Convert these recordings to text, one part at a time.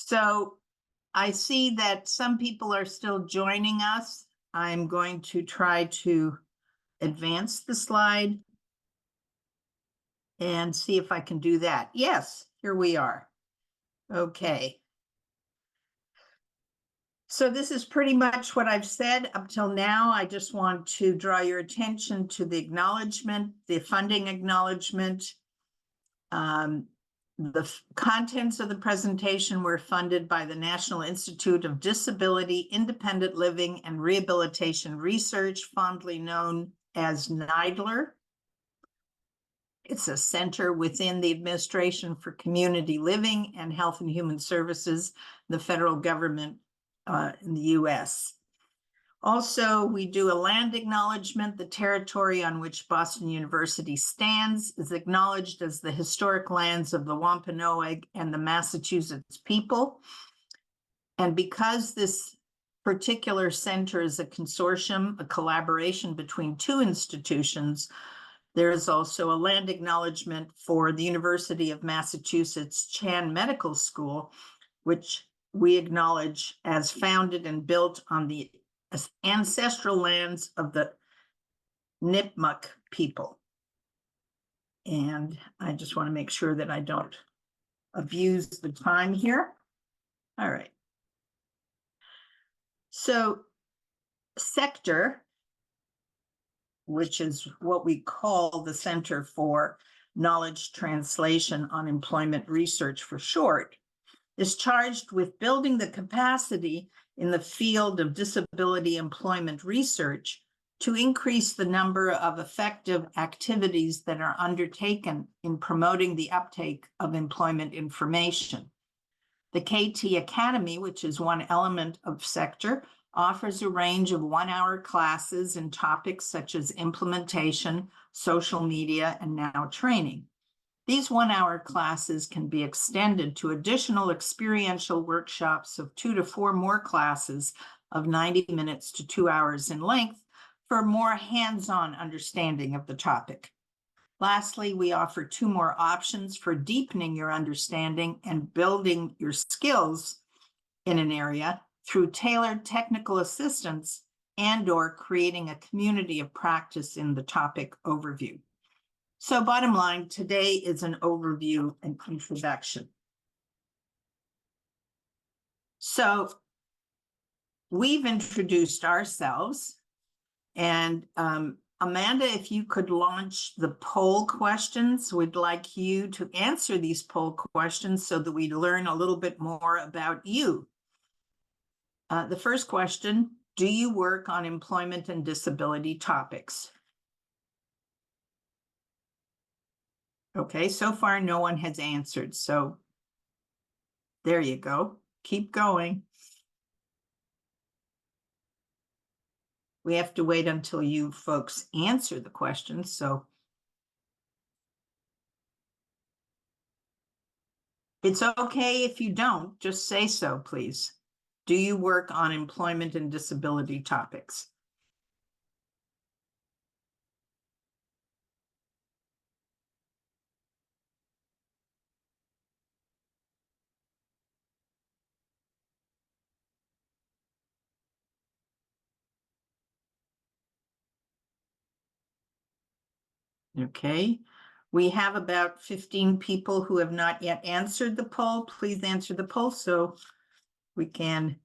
So I see that some people are still joining us. I'm going to try to advance the slide and see if I can do that. Yes, here we are. Okay. So this is pretty much what I've said up till now. I just want to draw your attention to the acknowledgement, the funding acknowledgement. The contents of the presentation were funded by the National Institute of Disability, Independent Living, and Rehabilitation Research, fondly known as NIDLR. It's a center within the Administration for Community Living and Health and Human Services, the federal government in the US. Also, we do a land acknowledgement. The territory on which Boston University stands is acknowledged as the historic lands of the Wampanoag and the Massachusetts people. And because this particular center is a consortium, a collaboration between two institutions, there is also a land acknowledgement for the University of Massachusetts Chan Medical School, which we acknowledge as founded and built on the ancestral lands of the Nipmuc people. And I just want to make sure that I don't abuse the time here. All right. So CeKTER, which is what we call the Center for Knowledge Translation on Employment Research for short, is charged with building the capacity in the field of disability employment research to increase the number of effective activities that are undertaken in promoting the uptake of employment information. The KT Academy, which is one element of CeKTER, offers a range of one-hour classes in topics such as implementation, social media, and now training. These one-hour classes can be extended to additional experiential workshops of 2 to 4 more classes of 90 minutes to 2 hours in length for more hands-on understanding of the topic. Lastly, we offer 2 more options for deepening your understanding and building your skills in an area through tailored technical assistance and/or creating a community of practice in the topic overview. So bottom line, today is an overview and introduction. So we've introduced ourselves, and Amanda, if you could launch the poll questions, we'd like you to answer these poll questions so that we learn a little bit more about you. The first question, do you work on employment and disability topics? Okay, so far no one has answered, so there you go. Keep going. We have to wait until you folks answer the questions, so it's okay if you don't, just say so, please. Do you work on employment and disability topics? Okay, we have about 15 people who have not yet answered the poll. Please answer the poll so we can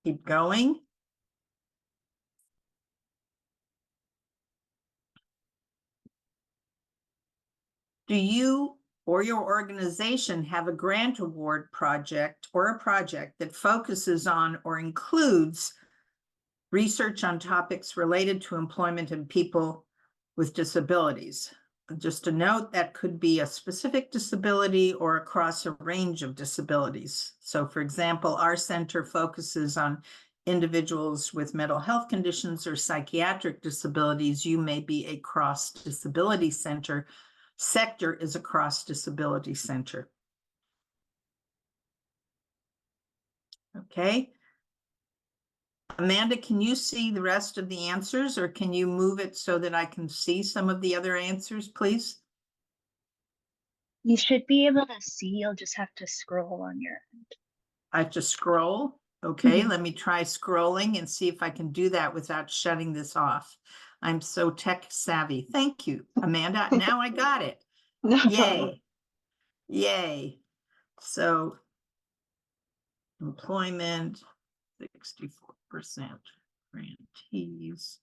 keep going. Do you or your organization have a grant award project or a project that focuses on or includes research on topics related to employment and people with disabilities? Just a note, that could be a specific disability or across a range of disabilities. So for example, our center focuses on individuals with mental health conditions or psychiatric disabilities. You may be a cross-disability center. CeKTER is a cross-disability center. Okay. Amanda, can you see the rest of the answers, or can you move it so that I can see some of the other answers, please? You should be able to see, you'll just have to scroll on your end. I have to scroll. Okay, Mhm. let me try scrolling and see if I can do that without shutting this off. I'm so tech savvy. Thank you, Amanda. Now I got it. No problem. Yay. Yay. So employment, 64% grantees.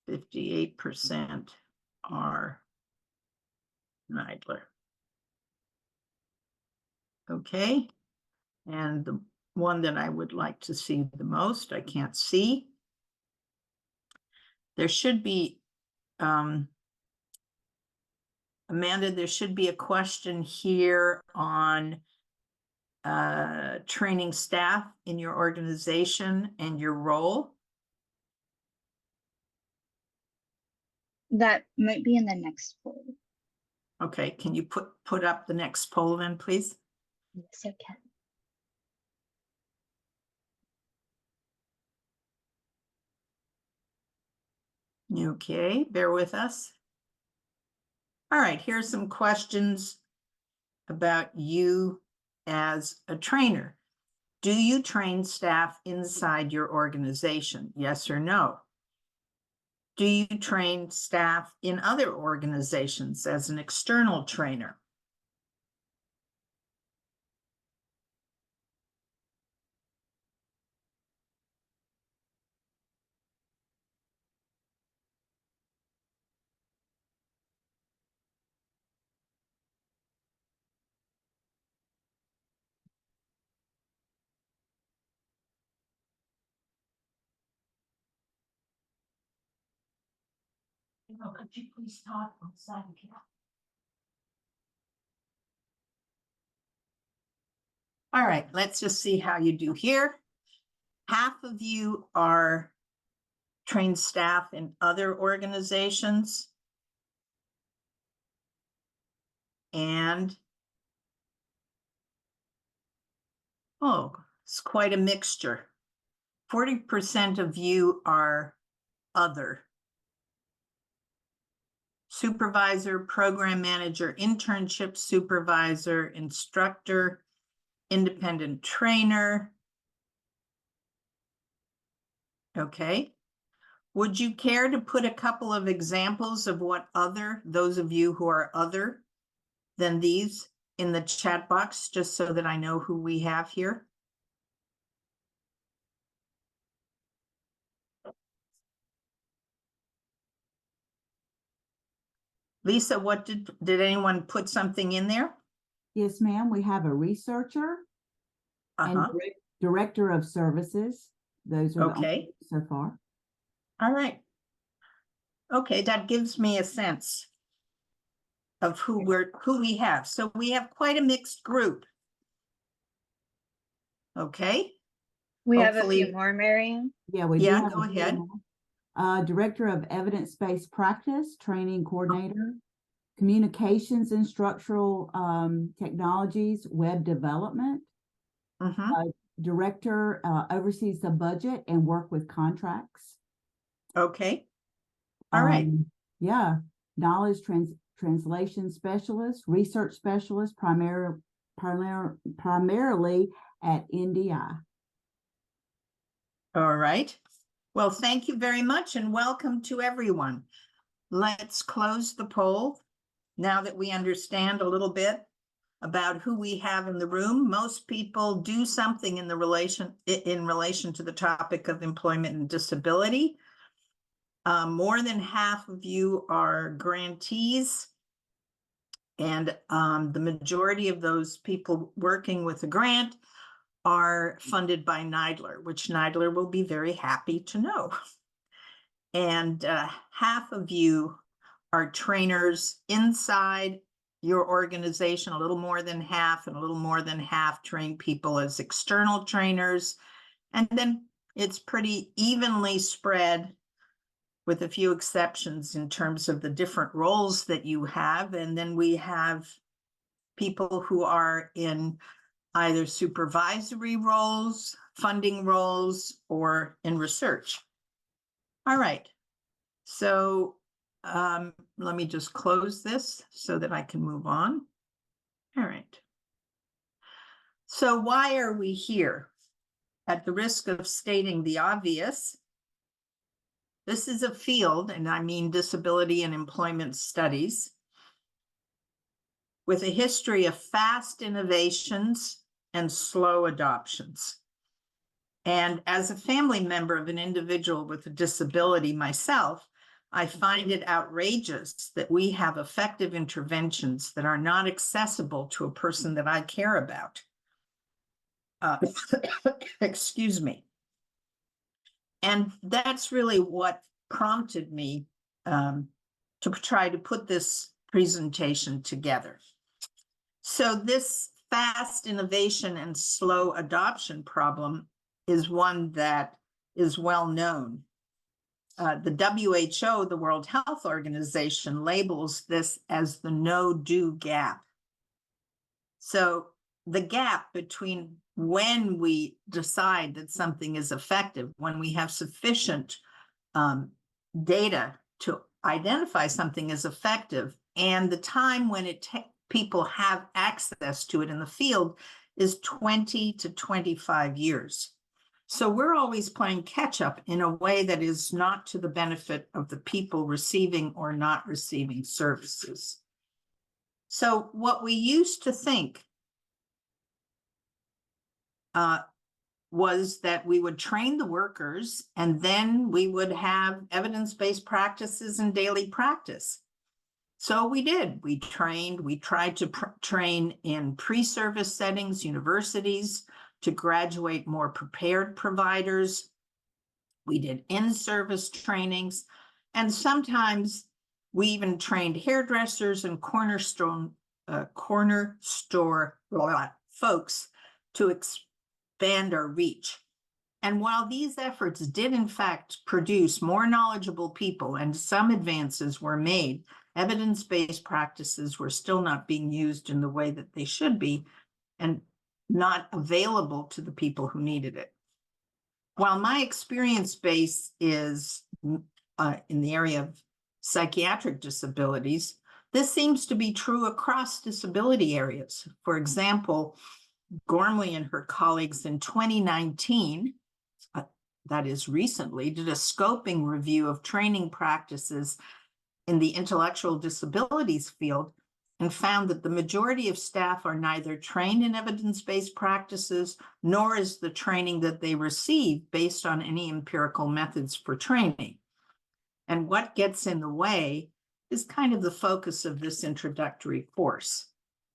58% are Neidler. Okay, and the one that I would like to see the most, I can't see. There should be, Amanda, there should be a question here on training staff in your organization and your role. That might be in the next poll. Okay, can you put up the next poll then, please? Yes, I can. Okay, bear with us. All right, here's some questions about you as a trainer. Do you train staff inside your organization? Yes or no? Do you train staff in other organizations as an external trainer? Could you please talk outside again? All right, let's just see how you do here. Half of you are trained staff in other organizations. And, oh, it's quite a mixture. 40% of you are other. Supervisor, program manager, internship supervisor, instructor, independent trainer. Okay. Would you care to put a couple of examples of what other, those of you who are other than these, in the chat box, just so that I know who we have here? Lisa, what did anyone put something in there? Yes, ma'am. We have a researcher and director of services. Those are the only so far. All right. Okay, that gives me a sense of who we have. So we have quite a mixed group. Okay. We have a few more, Marianne. Yeah, we do have go ahead. Director of evidence-based practice, training coordinator, communications and structural technologies, web development. Director oversees the budget and work with contracts. Okay. All right. Yeah. Knowledge translation specialist, research specialist, primarily at NDI. All right. Well, thank you very much and welcome to everyone. Let's close the poll now that we understand a little bit about who we have in the room. Most people do something in relation to the topic of employment and disability. More than half of you are grantees, and the majority of those people working with a grant are funded by Neidler, which Neidler will be very happy to know. And half of you are trainers inside your organization, a little more than half, and a little more than half train people as external trainers. And then it's pretty evenly spread, with a few exceptions in terms of the different roles that you have. And then we have people who are in either supervisory roles, funding roles, or in research. All right, So let me just close this so that I can move on. All right. So why are we here? At the risk of stating the obvious, this is a field, and I mean disability and employment studies, with a history of fast innovations and slow adoptions. And as a family member of an individual with a disability myself, I find it outrageous that we have effective interventions that are not accessible to a person that I care about. Excuse me. And that's really what prompted me to try to put this presentation together. So this fast innovation and slow adoption problem is one that is well known. The WHO, the World Health Organization, labels this as the no-do gap. So the gap between when we decide that something is effective, when we have sufficient data to identify something as effective, and the time when people have access to it in the field is 20 to 25 years. So we're always playing catch up in a way that is not to the benefit of the people receiving or not receiving services. So what we used to think was that we would train the workers and then we would have evidence-based practices in daily practice. So we did. We trained. We tried to train in pre-service settings, universities, to graduate more prepared providers. We did in-service trainings, and sometimes we even trained hairdressers and corner store folks to expand our reach. And while these efforts did in fact produce more knowledgeable people and some advances were made, evidence-based practices were still not being used in the way that they should be and not available to the people who needed it. While my experience base is in the area of psychiatric disabilities, this seems to be true across disability areas. For example, Gormley and her colleagues in 2019, that is recently, did a scoping review of training practices in the intellectual disabilities field and found that the majority of staff are neither trained in evidence-based practices, nor is the training that they receive based on any empirical methods for training. And what gets in the way is kind of the focus of this introductory course.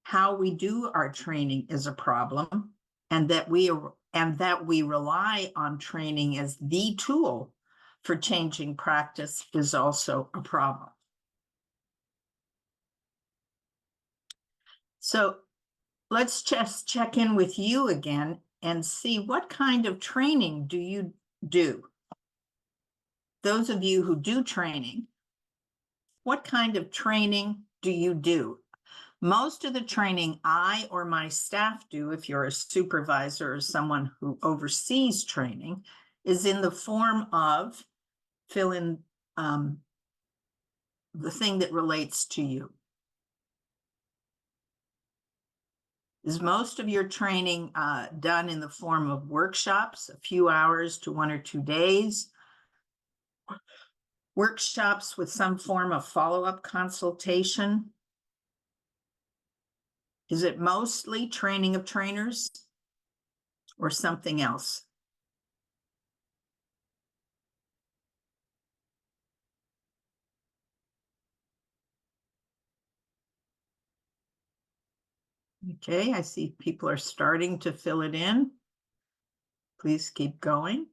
How we do our training is a problem, and that we rely on training as the tool for changing practice is also a problem. So let's just check in with you again and see what kind of training do you do? Those of you who do training, what kind of training do you do? Most of the training I or my staff do, if you're a supervisor or someone who oversees training, is in the form of fill in the thing that relates to you. Is most of your training done in the form of workshops, a few hours to 1 or 2 days? Workshops with some form of follow-up consultation? Is it mostly training of trainers or something else? Okay, I see people are starting to fill it in. Please keep going.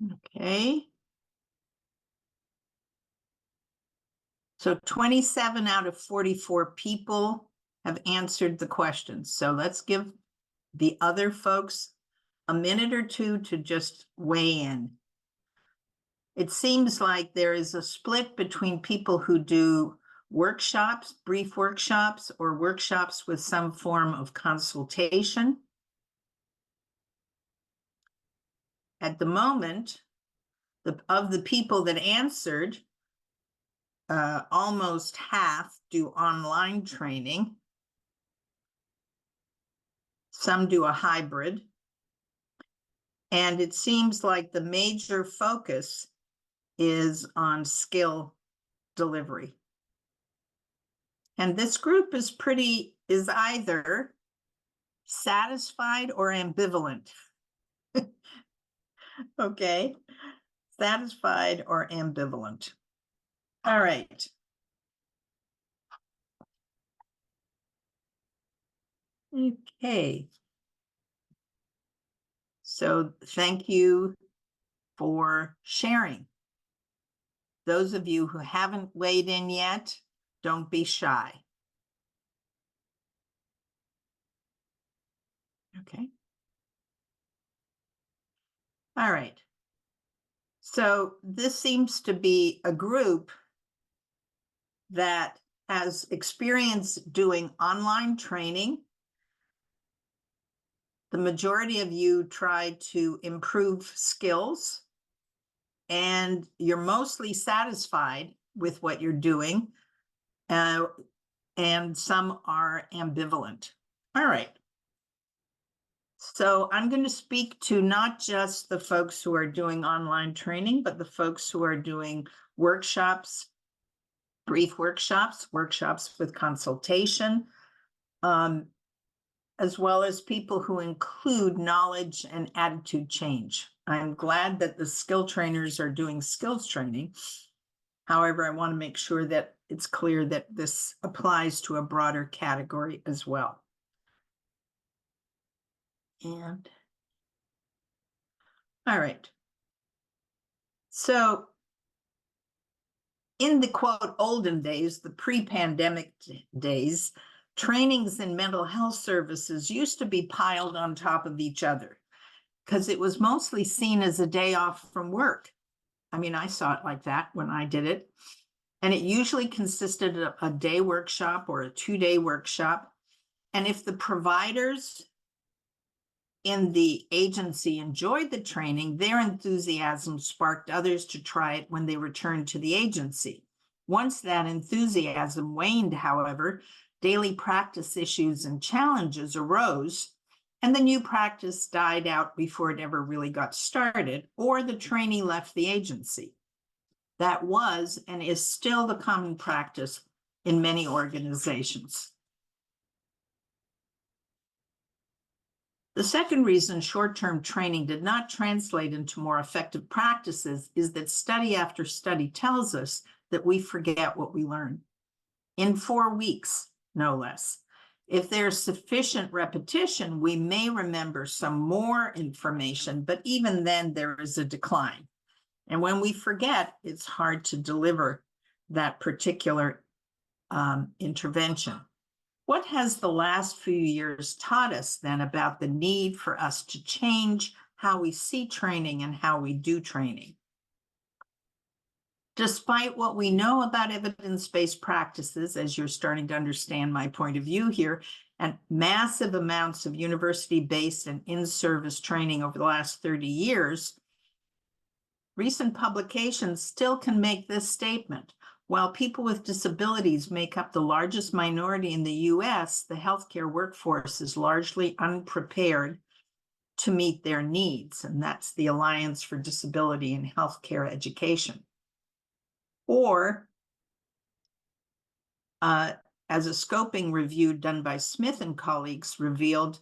Okay. So 27 out of 44 people have answered the questions. So let's give the other folks a minute or two to just weigh in. It seems like there is a split between people who do workshops, brief workshops, or workshops with some form of consultation. At the moment, of the people that answered, almost half do online training. Some do a hybrid. And it seems like the major focus is on skill delivery. And this group is either satisfied or ambivalent. Okay, satisfied or ambivalent. All right. Okay. So thank you for sharing. Those of you who haven't weighed in yet, don't be shy. Okay. All right. So this seems to be a group that has experience doing online training. The majority of you try to improve skills, and you're mostly satisfied with what you're doing, and some are ambivalent. All right. So I'm going to speak to not just the folks who are doing online training, but the folks who are doing workshops, brief workshops, workshops with consultation, as well as people who include knowledge and attitude change. I'm glad that the skill trainers are doing skills training. However, I want to make sure that it's clear that this applies to a broader category as well. And all right. So in the quote olden days, the pre-pandemic days, trainings in mental health services used to be piled on top of each other because it was mostly seen as a day off from work. I mean, I saw it like that when I did it. And it usually consisted of a day workshop or a 2-day workshop. And if the providers in the agency enjoyed the training, their enthusiasm sparked others to try it when they returned to the agency. Once that enthusiasm waned, however, daily practice issues and challenges arose, and the new practice died out before it ever really got started, or the trainee left the agency. That was and is still the common practice in many organizations. The second reason short-term training did not translate into more effective practices is that study after study tells us that we forget what we learn. In 4 weeks, no less. If there's sufficient repetition, we may remember some more information, but even then there is a decline. And when we forget, it's hard to deliver that particular intervention. What has the last few years taught us then about the need for us to change how we see training and how we do training? Despite what we know about evidence-based practices, as you're starting to understand my point of view here, and massive amounts of university-based and in-service training over the last 30 years, recent publications still can make this statement. While people with disabilities make up the largest minority in the US, the healthcare workforce is largely unprepared to meet their needs. And that's the Alliance for Disability in Healthcare Education. Or, as a scoping review done by Smith and colleagues revealed,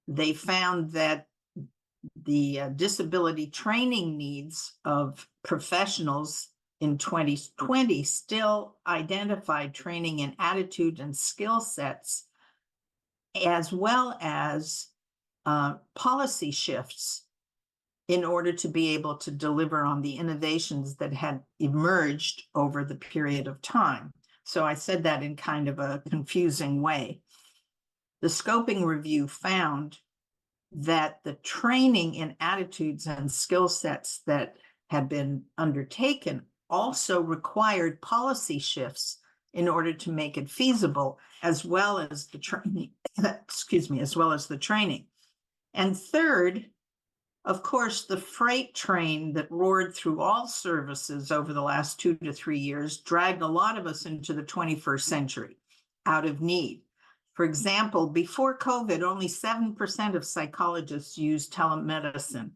they found that the disability training needs of professionals in 2020 still identified training in attitude and skill sets, as well as policy shifts in order to be able to deliver on the innovations that had emerged over the period of time. So I said that in kind of a confusing way. The scoping review found that the training in attitudes and skill sets that had been undertaken also required policy shifts in order to make it feasible, as well as the training, as well as the training. And third, of course, the freight train that roared through all services over the last 2 to 3 years dragged a lot of us into the 21st century out of need. For example, before COVID, only 7% of psychologists used telemedicine.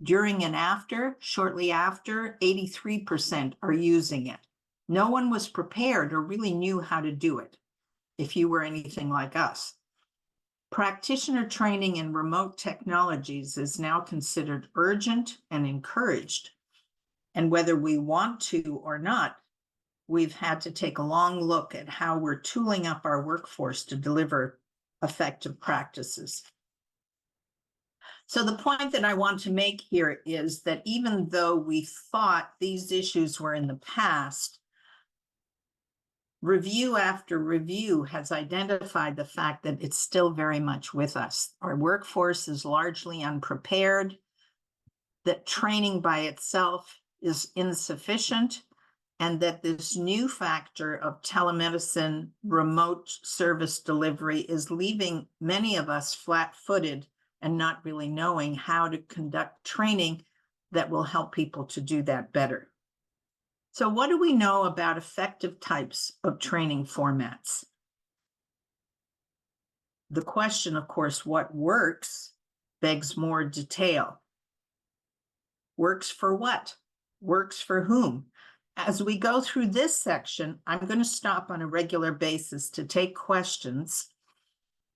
During and after, shortly after, 83% are using it. No one was prepared or really knew how to do it, if you were anything like us. Practitioner training in remote technologies is now considered urgent and encouraged. And whether we want to or not, we've had to take a long look at how we're tooling up our workforce to deliver effective practices. So the point that I want to make here is that even though we thought these issues were in the past, review after review has identified the fact that it's still very much with us. Our workforce is largely unprepared, that training by itself is insufficient, and that this new factor of telemedicine, remote service delivery is leaving many of us flat-footed and not really knowing how to conduct training that will help people to do that better. So what do we know about effective types of training formats? The question, of course, what works, begs more detail. Works for what? Works for whom? As we go through this section, I'm going to stop on a regular basis to take questions.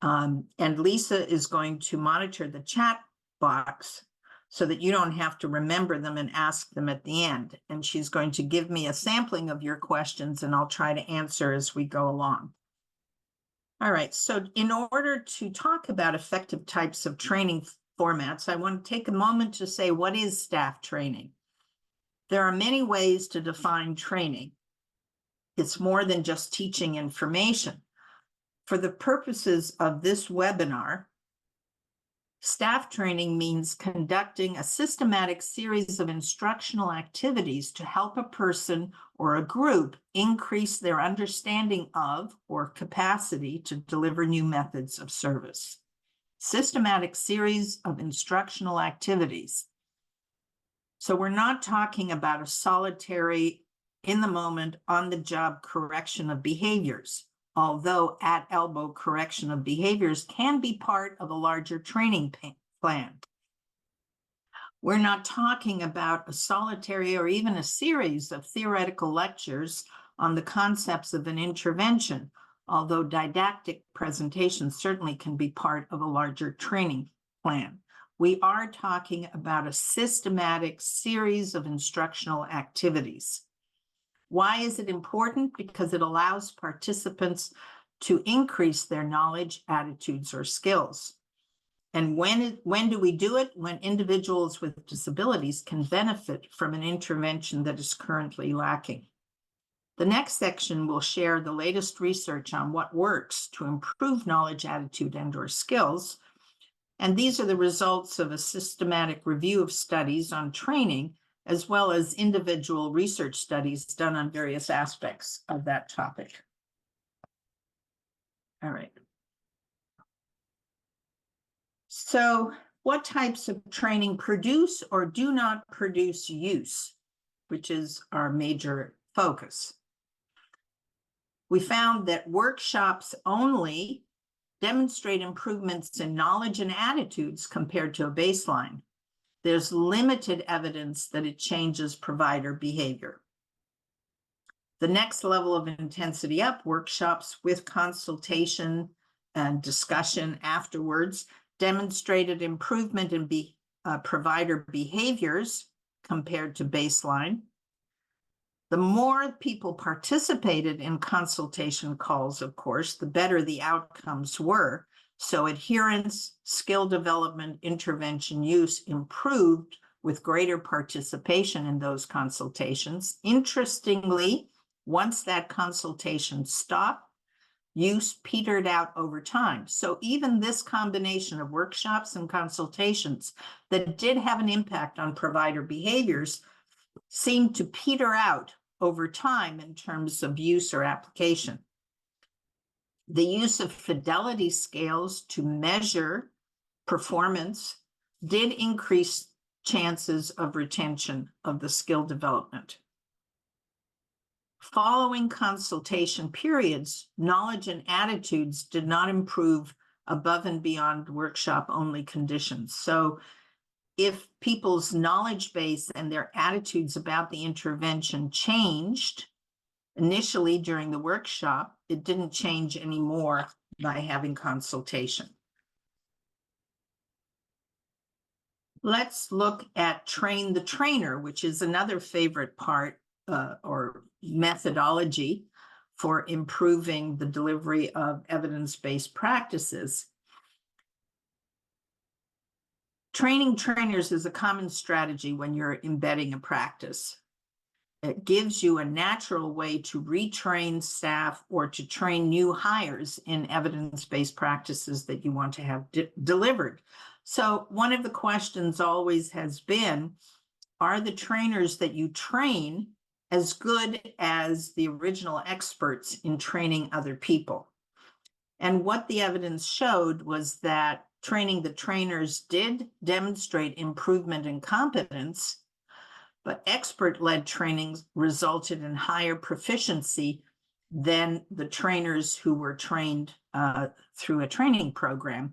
And Lisa is going to monitor the chat box so that you don't have to remember them and ask them at the end. And she's going to give me a sampling of your questions, and I'll try to answer as we go along. All right, so in order to talk about effective types of training formats, I want to take a moment to say, what is staff training? There are many ways to define training. It's more than just teaching information. For the purposes of this webinar, staff training means conducting a systematic series of instructional activities to help a person or a group increase their understanding of or capacity to deliver new methods of service. Systematic series of instructional activities. So we're not talking about a solitary, in the moment, on-the-job correction of behaviors, although at-elbow correction of behaviors can be part of a larger training plan. We're not talking about a solitary or even a series of theoretical lectures on the concepts of an intervention, although didactic presentations certainly can be part of a larger training plan. We are talking about a systematic series of instructional activities. Why is it important? Because it allows participants to increase their knowledge, attitudes, or skills. And when do we do it? When individuals with disabilities can benefit from an intervention that is currently lacking. The next section will share the latest research on what works to improve knowledge, attitude, and/or skills. And these are the results of a systematic review of studies on training, as well as individual research studies done on various aspects of that topic. All right. So what types of training produce or do not produce use, which is our major focus? We found that workshops only demonstrate improvements in knowledge and attitudes compared to a baseline. There's limited evidence that it changes provider behavior. The next level of intensity up, workshops with consultation and discussion afterwards, demonstrated improvement in provider behaviors compared to baseline. The more people participated in consultation calls, of course, the better the outcomes were. So adherence, skill development, intervention use improved with greater participation in those consultations. Interestingly, once that consultation stopped, use petered out over time. So even this combination of workshops and consultations that did have an impact on provider behaviors seemed to peter out over time in terms of use or application. The use of fidelity scales to measure performance did increase chances of retention of the skill development. Following consultation periods, knowledge and attitudes did not improve above and beyond workshop-only conditions. So if people's knowledge base and their attitudes about the intervention changed initially during the workshop, it didn't change anymore by having consultation. Let's look at train the trainer, which is another favorite part or methodology for improving the delivery of evidence-based practices. Training trainers is a common strategy when you're embedding a practice. It gives you a natural way to retrain staff or to train new hires in evidence-based practices that you want to have delivered. So one of the questions always has been, are the trainers that you train as good as the original experts in training other people? And what the evidence showed was that training the trainers did demonstrate improvement in competence, but expert-led trainings resulted in higher proficiency than the trainers who were trained through a training program,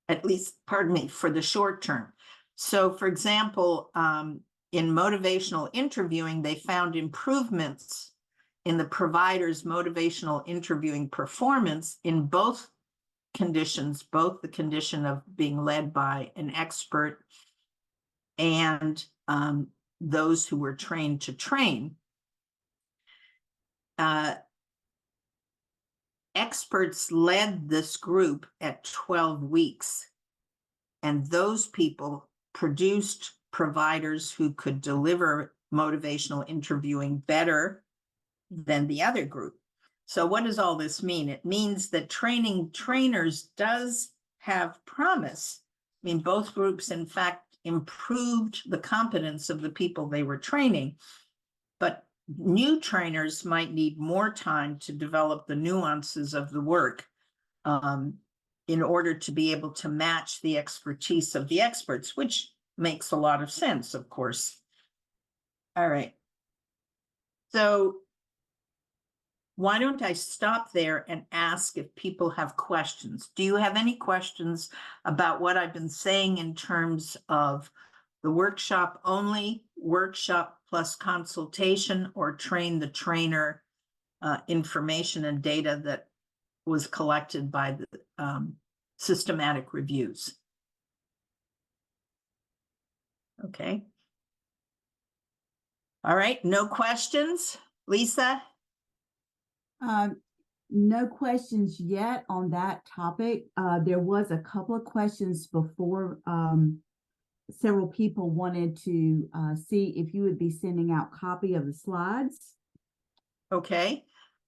at least, pardon me, for the short term. So for example, in motivational interviewing, they found improvements in the provider's motivational interviewing performance in both conditions, both the condition of being led by an expert and those who were trained to train. Experts led this group at 12 weeks, and those people produced providers who could deliver motivational interviewing better than the other group. So what does all this mean? It means that training trainers does have promise. I mean, both groups, in fact, improved the competence of the people they were training, but new trainers might need more time to develop the nuances of the work in order to be able to match the expertise of the experts, which makes a lot of sense, of course. All right. So why don't I stop there and ask if people have questions? Do you have any questions about what I've been saying in terms of the workshop only, workshop plus consultation, or train the trainer information and data that was collected by the systematic reviews? Okay. All right, no questions? Lisa? No questions yet on that topic. There was a couple of questions before. Several people wanted to see if you would be sending out copy of the slides. Okay.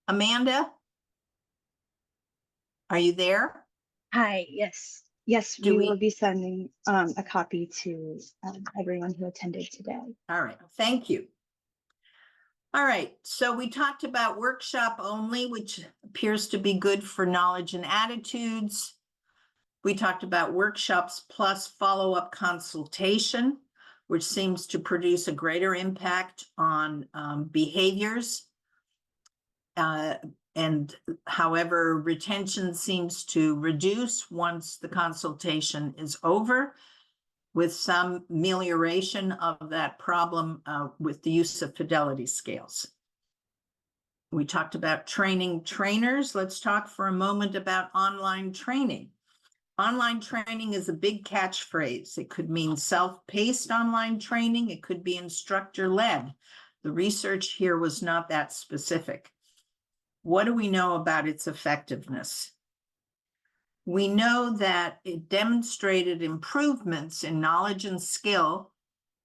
Amanda? Are you there? Hi, yes. Yes, Do we we- will be sending a copy to everyone who attended today. All right, thank you. All right, so we talked about workshop only, which appears to be good for knowledge and attitudes. We talked about workshops plus follow-up consultation, which seems to produce a greater impact on behaviors. And however, retention seems to reduce once the consultation is over, with some amelioration of that problem with the use of fidelity scales. We talked about training trainers. Let's talk for a moment about online training. Online training is a big catchphrase. It could mean self-paced online training. It could be instructor-led. The research here was not that specific. What do we know about its effectiveness? We know that it demonstrated improvements in knowledge and skill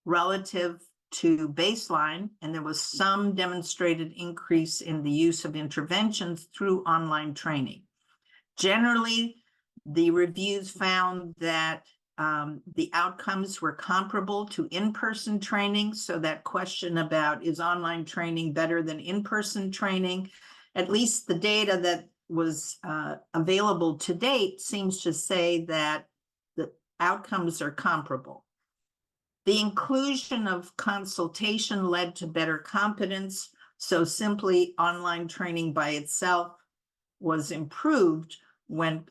relative to baseline, and there was some demonstrated increase in the use of interventions through online training. Generally, the reviews found that the outcomes were comparable to in-person training. So that question about is online training better than in-person training, at least the data that was available to date seems to say that the outcomes are comparable. The inclusion of consultation led to better competence. So simply online training by itself was improved when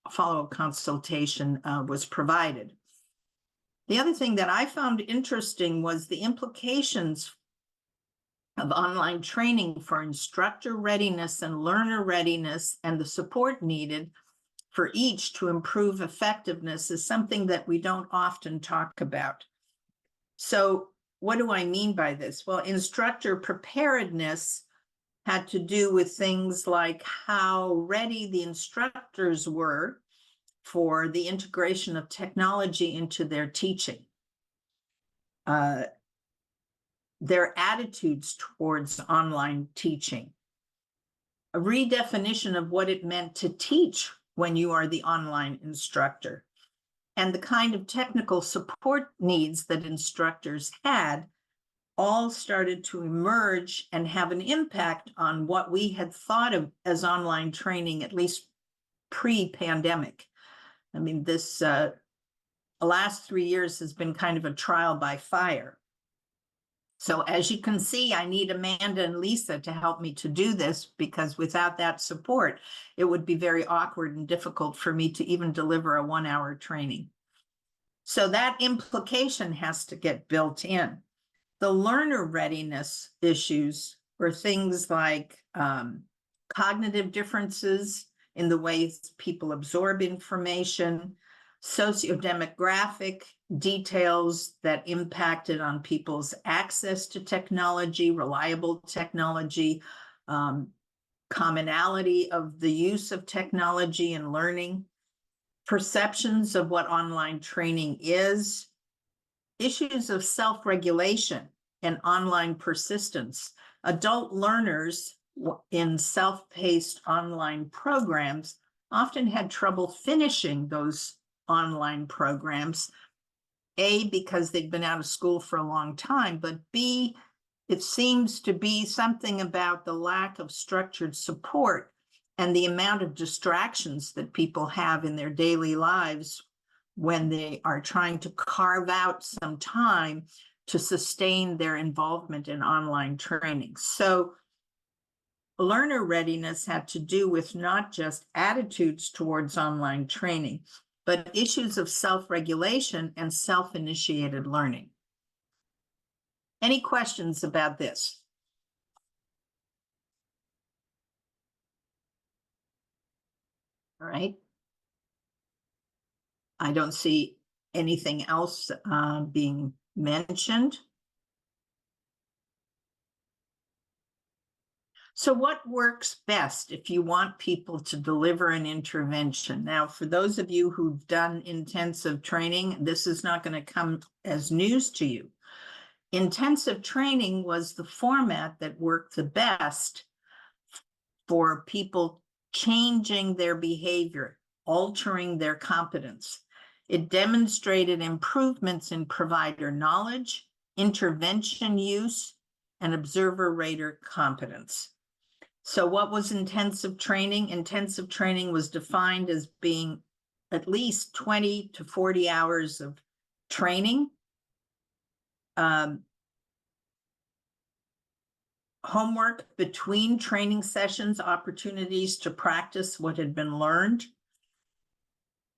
follow-up consultation was provided. The other thing that I found interesting was the implications of online training for instructor readiness and learner readiness, and the support needed for each to improve effectiveness is something that we don't often talk about. So what do I mean by this? Well, instructor preparedness had to do with things like how ready the instructors were for the integration of technology into their teaching. Their attitudes towards online teaching. A redefinition of what it meant to teach when you are the online instructor, and the kind of technical support needs that instructors had all started to emerge and have an impact on what we had thought of as online training, at least pre-pandemic. I mean, this last 3 years has been kind of a trial by fire. So as you can see, I need Amanda and Lisa to help me to do this, because without that support, it would be very awkward and difficult for me to even deliver a 1-hour training. So that implication has to get built in. The learner readiness issues were things like cognitive differences in the ways people absorb information, sociodemographic details that impacted on people's access to technology, reliable technology, commonality of the use of technology and learning, perceptions of what online training is, issues of self-regulation and online persistence. Adult learners in self-paced online programs often had trouble finishing those online programs, A, because they'd been out of school for a long time, but B, it seems to be something about the lack of structured support and the amount of distractions that people have in their daily lives when they are trying to carve out some time to sustain their involvement in online training. So learner readiness had to do with not just attitudes towards online training, but issues of self-regulation and self-initiated learning. Any questions about this? All right. I don't see anything else being mentioned. So what works best if you want people to deliver an intervention? Now, for those of you who've done intensive training, this is not going to come as news to you. Intensive training was the format that worked the best for people changing their behavior, altering their competence. It demonstrated improvements in provider knowledge, intervention use, and observer rater competence. So what was intensive training? Intensive training was defined as being at least 20 to 40 hours of training, homework between training sessions, opportunities to practice what had been learned,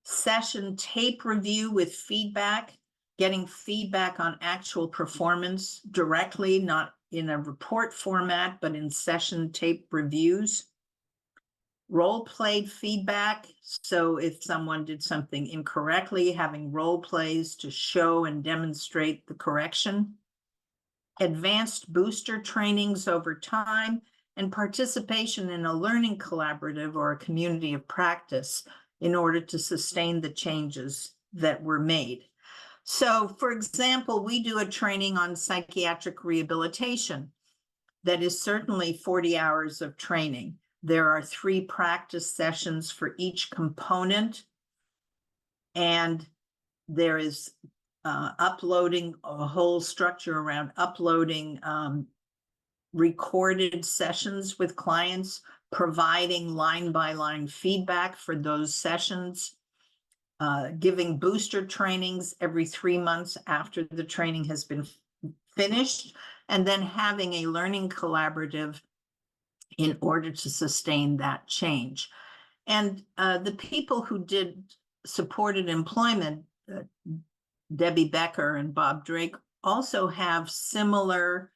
session tape review with feedback, getting feedback on actual performance directly, not in a report format, but in session tape reviews. Role-played feedback. So if someone did something incorrectly, having role plays to show and demonstrate the correction. Advanced booster trainings over time, and participation in a learning collaborative or a community of practice in order to sustain the changes that were made. So, for example, we do a training on psychiatric rehabilitation that is certainly 40 hours of training. There are 3 practice sessions for each component, and there is uploading a whole structure around uploading recorded sessions with clients, providing line-by-line feedback for those sessions, giving booster trainings every 3 months after the training has been finished, and then having a learning collaborative in order to sustain that change. And the people who did supported employment, Debbie Becker and Bob Drake, also have similar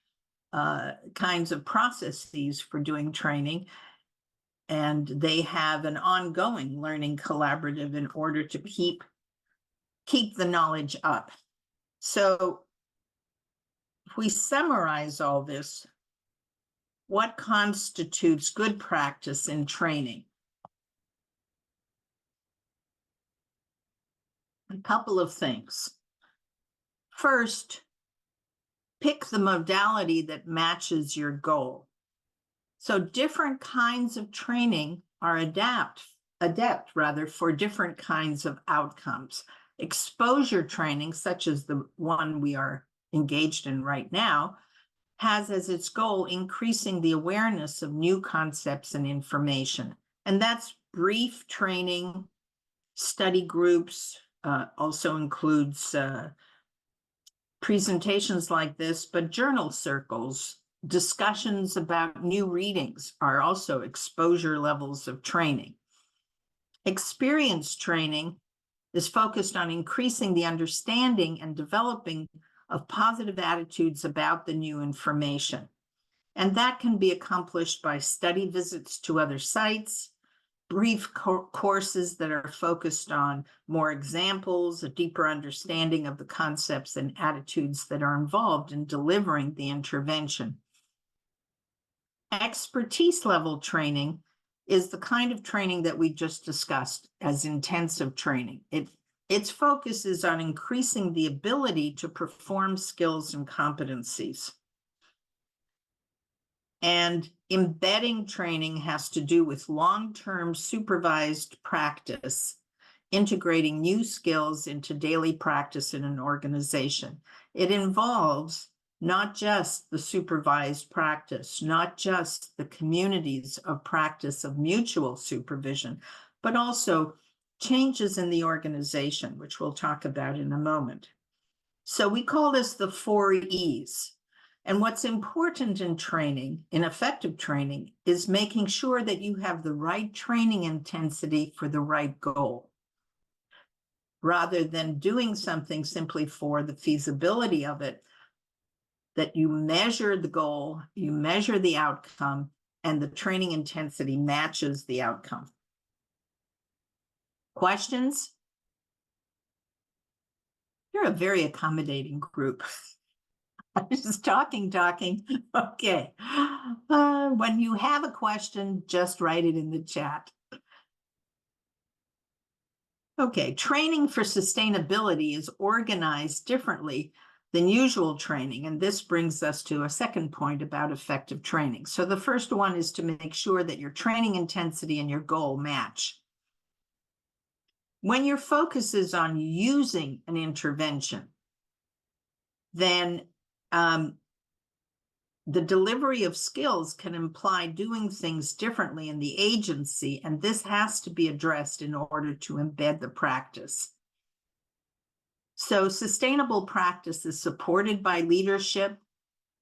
kinds of processes for doing training. And they have an ongoing learning collaborative in order to keep the knowledge up. So if we summarize all this, what constitutes good practice in training? A couple of things. First, pick the modality that matches your goal. So different kinds of training are adept for different kinds of outcomes. Exposure training, such as the one we are engaged in right now, has as its goal increasing the awareness of new concepts and information. And that's brief training, study groups, also includes presentations like this, but journal circles, discussions about new readings are also exposure levels of training. Experience training is focused on increasing the understanding and developing of positive attitudes about the new information. And that can be accomplished by study visits to other sites, brief courses that are focused on more examples, a deeper understanding of the concepts and attitudes that are involved in delivering the intervention. Expertise level training is the kind of training that we just discussed as intensive training. Its focus is on increasing the ability to perform skills and competencies. And embedding training has to do with long-term supervised practice, integrating new skills into daily practice in an organization. It involves not just the supervised practice, not just the communities of practice of mutual supervision, but also changes in the organization, which we'll talk about in a moment. So we call this the 4 E's. And what's important in training, in effective training, is making sure that you have the right training intensity for the right goal, rather than doing something simply for the feasibility of it, that you measure the goal, you measure the outcome, and the training intensity matches the outcome. Questions? You're a very accommodating group. I'm just talking. Okay. When you have a question, just write it in the chat. Okay, training for sustainability is organized differently than usual training, and this brings us to a second point about effective training. So the first one is to make sure that your training intensity and your goal match. When your focus is on using an intervention, then the delivery of skills can imply doing things differently in the agency, and this has to be addressed in order to embed the practice. So sustainable practice is supported by leadership,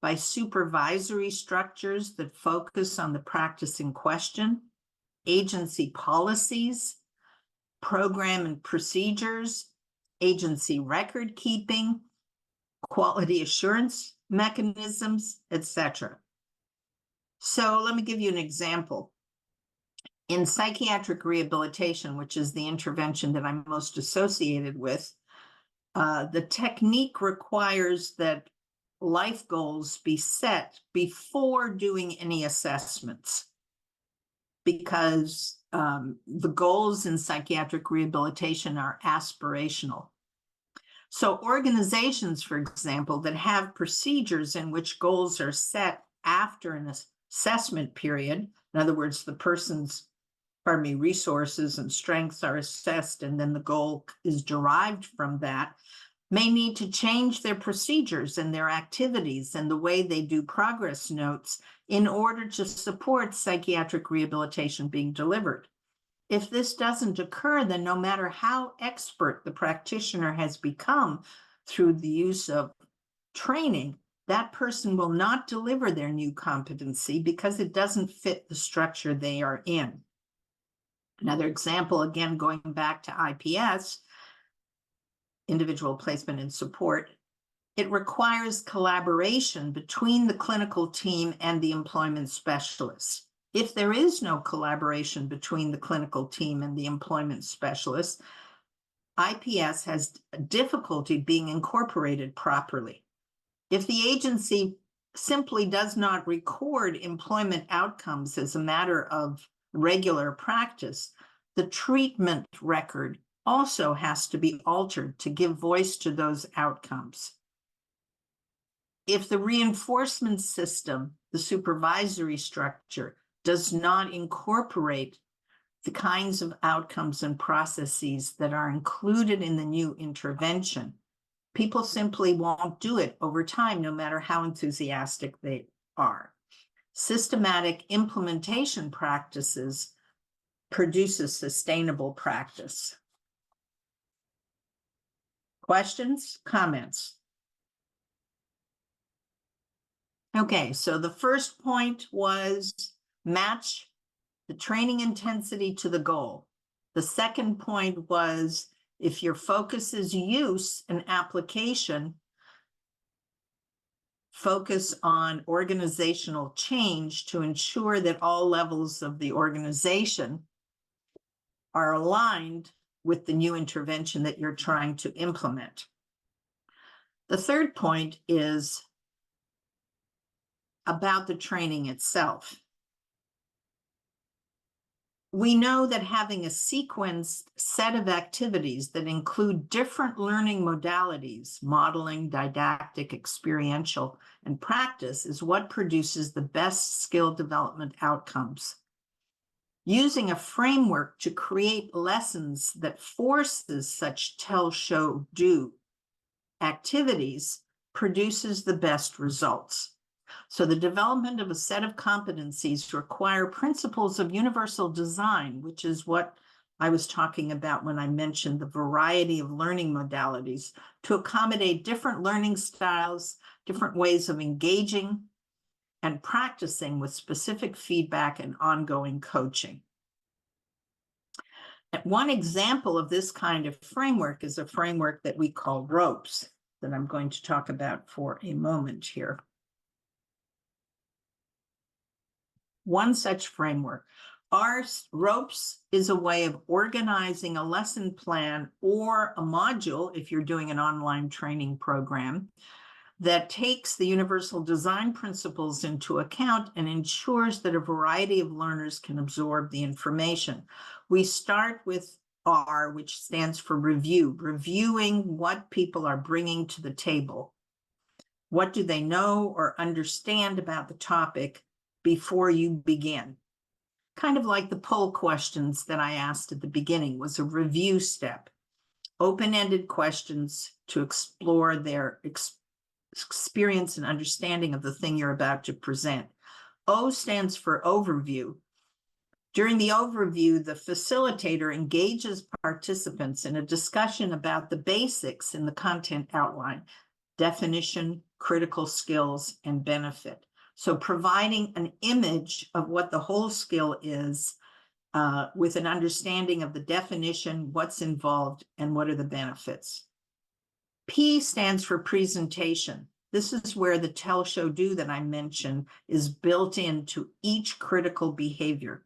by supervisory structures that focus on the practice in question, agency policies, program and procedures, agency record keeping, quality assurance mechanisms, etc. So let me give you an example. In psychiatric rehabilitation, which is the intervention that I'm most associated with, the technique requires that life goals be set before doing any assessments, because the goals in psychiatric rehabilitation are aspirational. So organizations, for example, that have procedures in which goals are set after an assessment period, in other words, the person's, resources and strengths are assessed, and then the goal is derived from that, may need to change their procedures and their activities and the way they do progress notes in order to support psychiatric rehabilitation being delivered. If this doesn't occur, then no matter how expert the practitioner has become through the use of training, that person will not deliver their new competency because it doesn't fit the structure they are in. Another example, again, going back to IPS, individual placement and support, it requires collaboration between the clinical team and the employment specialist. If there is no collaboration between the clinical team and the employment specialist, IPS has difficulty being incorporated properly. If the agency simply does not record employment outcomes as a matter of regular practice, the treatment record also has to be altered to give voice to those outcomes. If the reinforcement system, the supervisory structure, does not incorporate the kinds of outcomes and processes that are included in the new intervention, people simply won't do it over time, no matter how enthusiastic they are. Systematic implementation practices produces sustainable practice. Questions, comments? Okay, so the first point was match the training intensity to the goal. The second point was if your focus is use and application, focus on organizational change to ensure that all levels of the organization are aligned with the new intervention that you're trying to implement. The third point is about the training itself. We know that having a sequenced set of activities that include different learning modalities, modeling, didactic, experiential, and practice is what produces the best skill development outcomes. Using a framework to create lessons that forces such tell, show, do activities produces the best results. So the development of a set of competencies require principles of universal design, which is what I was talking about when I mentioned the variety of learning modalities to accommodate different learning styles, different ways of engaging and practicing with specific feedback and ongoing coaching. And one example of this kind of framework is a framework that we call ROPES that I'm going to talk about for a moment here. One such framework. Our ROPES is a way of organizing a lesson plan or a module, if you're doing an online training program, that takes the universal design principles into account and ensures that a variety of learners can absorb the information. We start with R, which stands for review, reviewing what people are bringing to the table. What do they know or understand about the topic before you begin? Kind of like the poll questions that I asked at the beginning was a review step. Open-ended questions to explore their experience and understanding of the thing you're about to present. O stands for overview. During the overview, the facilitator engages participants in a discussion about the basics in the content outline, definition, critical skills, and benefit. So providing an image of what the whole skill is with an understanding of the definition, what's involved, and what are the benefits. P stands for presentation. This is where the tell, show, do that I mentioned is built into each critical behavior.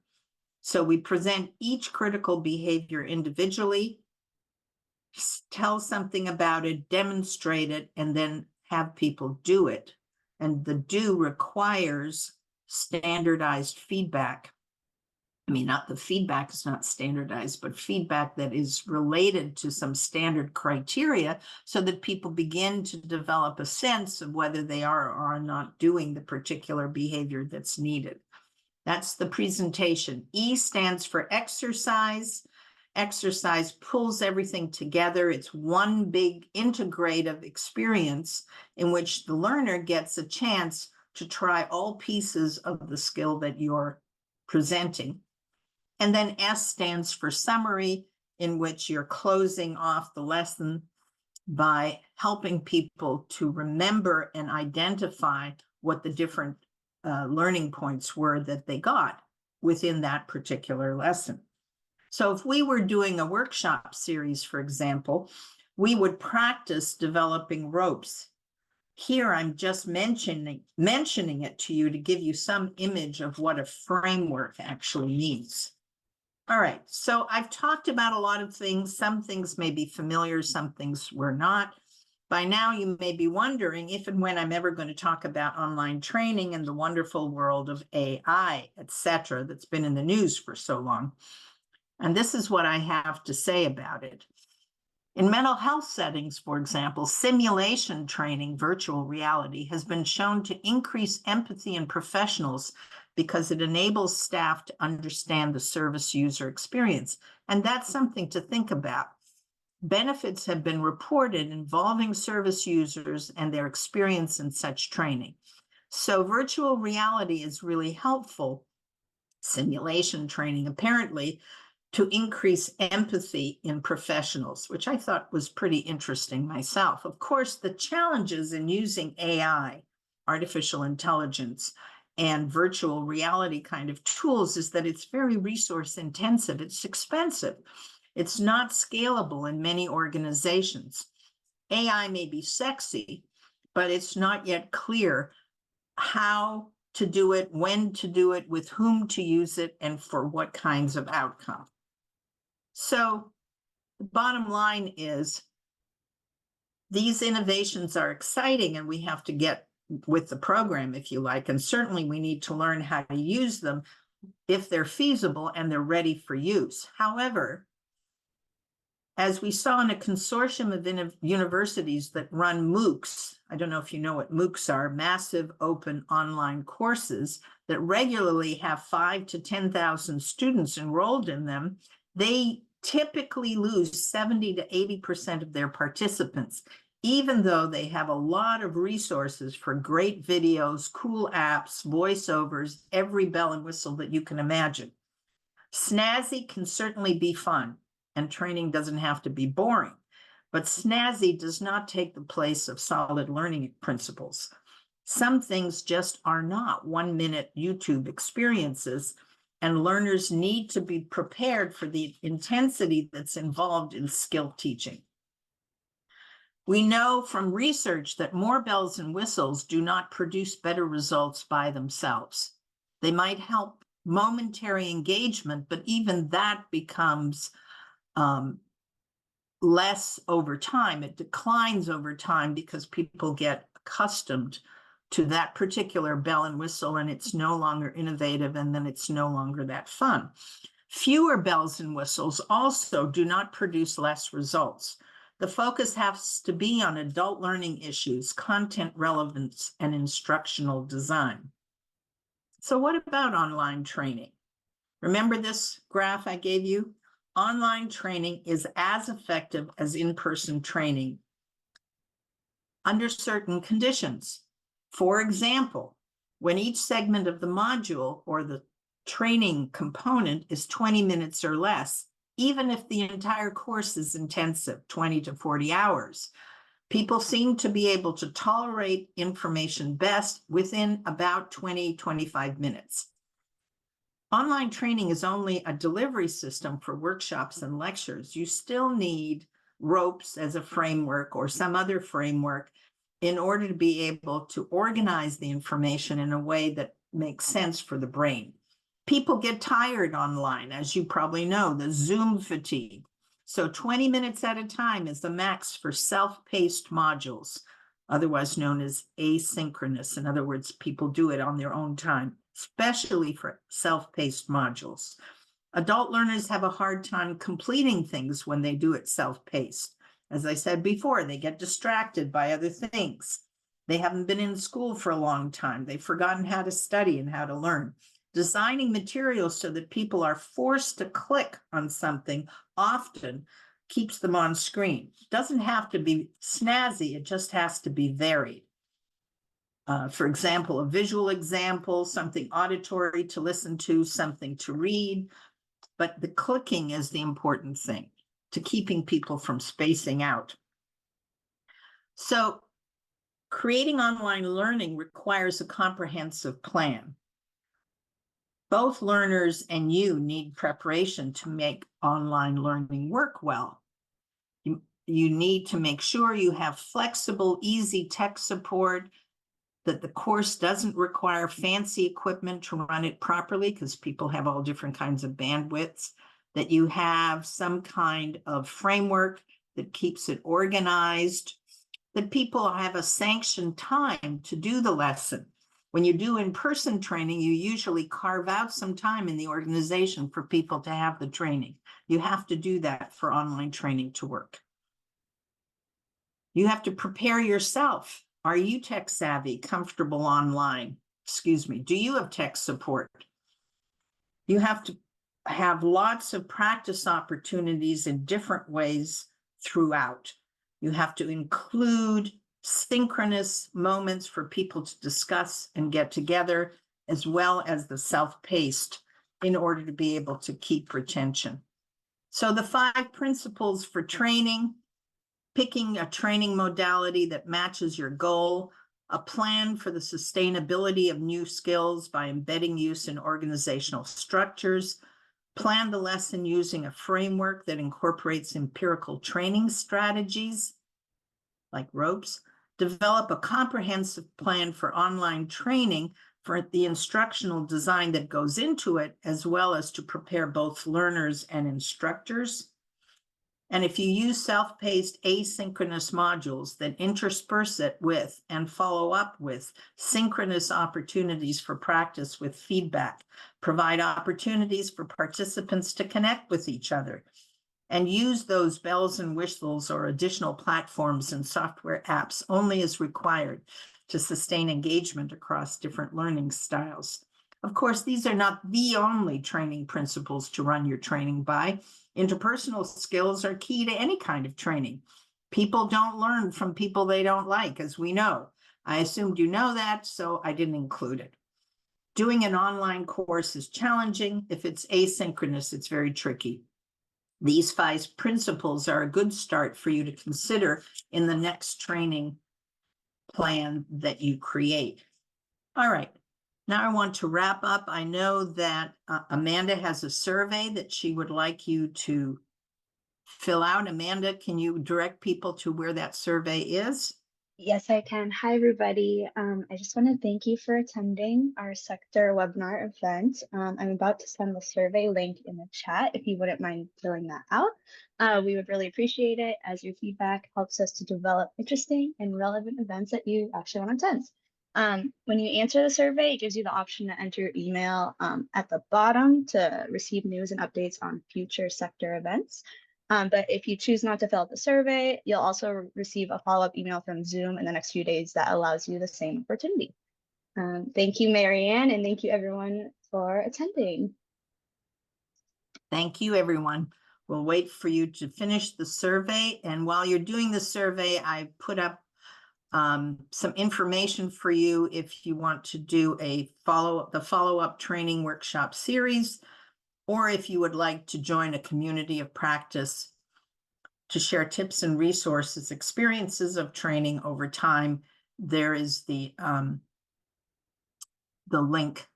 So we present each critical behavior individually, tell something about it, demonstrate it, and then have people do it. And the do requires standardized feedback. I mean, not the feedback is not standardized, but feedback that is related to some standard criteria so that people begin to develop a sense of whether they are or are not doing the particular behavior that's needed. That's the presentation. E stands for exercise. Exercise pulls everything together. It's one big integrative experience in which the learner gets a chance to try all pieces of the skill that you're presenting. And then S stands for summary, in which you're closing off the lesson by helping people to remember and identify what the different learning points were that they got within that particular lesson. So if we were doing a workshop series, for example, we would practice developing ropes. Here, I'm just mentioning it to you to give you some image of what a framework actually means. All right, so I've talked about a lot of things. Some things may be familiar, some things were not. By now, you may be wondering if and when I'm ever going to talk about online training and the wonderful world of AI, etc., that's been in the news for so long. And this is what I have to say about it. In mental health settings, for example, simulation training, virtual reality, has been shown to increase empathy in professionals because it enables staff to understand the service user experience. And that's something to think about. Benefits have been reported involving service users and their experience in such training. So virtual reality is really helpful, simulation training apparently, to increase empathy in professionals, which I thought was pretty interesting myself. Of course, the challenges in using AI, artificial intelligence, and virtual reality kind of tools is that it's very resource intensive. It's expensive. It's not scalable in many organizations. AI may be sexy, but it's not yet clear how to do it, when to do it, with whom to use it, and for what kinds of outcome. So the bottom line is these innovations are exciting and we have to get with the program, if you like, and certainly we need to learn how to use them if they're feasible and they're ready for use. However, as we saw in a consortium of universities that run MOOCs, I don't know if you know what MOOCs are, massive open online courses that regularly have 5,000 to 10,000 students enrolled in them, they typically lose 70 to 80% of their participants, even though they have a lot of resources for great videos, cool apps, voiceovers, every bell and whistle that you can imagine. Snazzy can certainly be fun, and training doesn't have to be boring, but snazzy does not take the place of solid learning principles. Some things just are not 1-minute YouTube experiences, and learners need to be prepared for the intensity that's involved in skill teaching. We know from research that more bells and whistles do not produce better results by themselves. They might help momentary engagement, but even that becomes less over time. It declines over time because people get accustomed to that particular bell and whistle, and it's no longer innovative, and then it's no longer that fun. Fewer bells and whistles also do not produce less results. The focus has to be on adult learning issues, content relevance, and instructional design. So what about online training? Remember this graph I gave you? Online training is as effective as in-person training under certain conditions. For example, when each segment of the module or the training component is 20 minutes or less, even if the entire course is intensive, 20 to 40 hours, people seem to be able to tolerate information best within about 20-25 minutes. Online training is only a delivery system for workshops and lectures. You still need ropes as a framework or some other framework in order to be able to organize the information in a way that makes sense for the brain. People get tired online, as you probably know, the Zoom fatigue. So 20 minutes at a time is the max for self-paced modules. otherwise known as asynchronous. In other words, people do it on their own time, especially for self-paced modules. Adult learners have a hard time completing things when they do it self-paced. As I said before, they get distracted by other things. They haven't been in school for a long time. They've forgotten how to study and how to learn. Designing materials so that people are forced to click on something often keeps them on screen. It doesn't have to be snazzy, it just has to be varied. For example, a visual example, something auditory to listen to, something to read, but the clicking is the important thing to keeping people from spacing out. So creating online learning requires a comprehensive plan. Both learners and you need preparation to make online learning work well. You need to make sure you have flexible, easy tech support, that the course doesn't require fancy equipment to run it properly because people have all different kinds of bandwidths, that you have some kind of framework that keeps it organized, that people have a sanctioned time to do the lesson. When you do in-person training, you usually carve out some time in the organization for people to have the training. You have to do that for online training to work. You have to prepare yourself. Are you tech savvy, comfortable online? Excuse me. Do you have tech support? You have to have lots of practice opportunities in different ways throughout. You have to include synchronous moments for people to discuss and get together, as well as the self-paced, in order to be able to keep retention. So the 5 principles for training: picking a training modality that matches your goal, a plan for the sustainability of new skills by embedding use in organizational structures, plan the lesson using a framework that incorporates empirical training strategies like ropes, develop a comprehensive plan for online training for the instructional design that goes into it, as well as to prepare both learners and instructors. And if you use self-paced asynchronous modules, then intersperse it with and follow up with synchronous opportunities for practice with feedback. Provide opportunities for participants to connect with each other, and use those bells and whistles or additional platforms and software apps only as required to sustain engagement across different learning styles. Of course, these are not the only training principles to run your training by. Interpersonal skills are key to any kind of training. People don't learn from people they don't like, as we know. I assumed you know that, so I didn't include it. Doing an online course is challenging. If it's asynchronous, it's very tricky. These 5 principles are a good start for you to consider in the next training plan that you create. All right. Now I want to wrap up. I know that Amanda has a survey that she would like you to fill out. Amanda, can you direct people to where that survey is? Yes, I can. Hi, everybody. I just want to thank you for attending our CeKTER webinar event. I'm about to send the survey link in the chat if you wouldn't mind filling that out. We would really appreciate it, as your feedback helps us to develop interesting and relevant events that you actually want to attend. When you answer the survey, it gives you the option to enter your email at the bottom to receive news and updates on future CeKTER events. But if you choose not to fill out the survey, you'll also receive a follow-up email from Zoom in the next few days that allows you the same opportunity. Thank you, Marianne, and thank you everyone for attending. Thank you, everyone. We'll wait for you to finish the survey. And while you're doing the survey, I put up some information for you if you want to do the follow-up training workshop series, or if you would like to join a community of practice to share tips and resources, experiences of training over time. There is the link,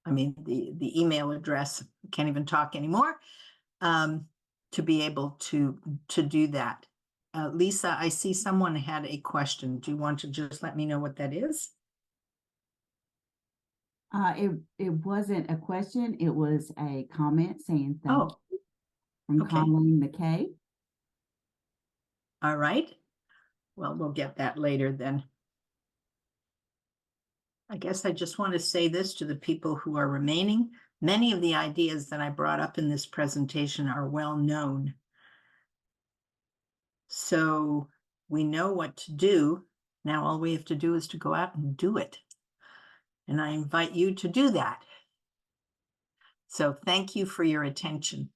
the email address, can't even talk anymore, to be able to do that. Lisa, I see someone had a question. Do you want to just let me know what that is? It wasn't a question. It was a comment saying thank you from okay. Colleen McKay. All right. Well, we'll get that later then. I guess I just want to say this to the people who are remaining. Many of the ideas that I brought up in this presentation are well known. So we know what to do. Now all we have to do is to go out and do it. And I invite you to do that. So thank you for your attention.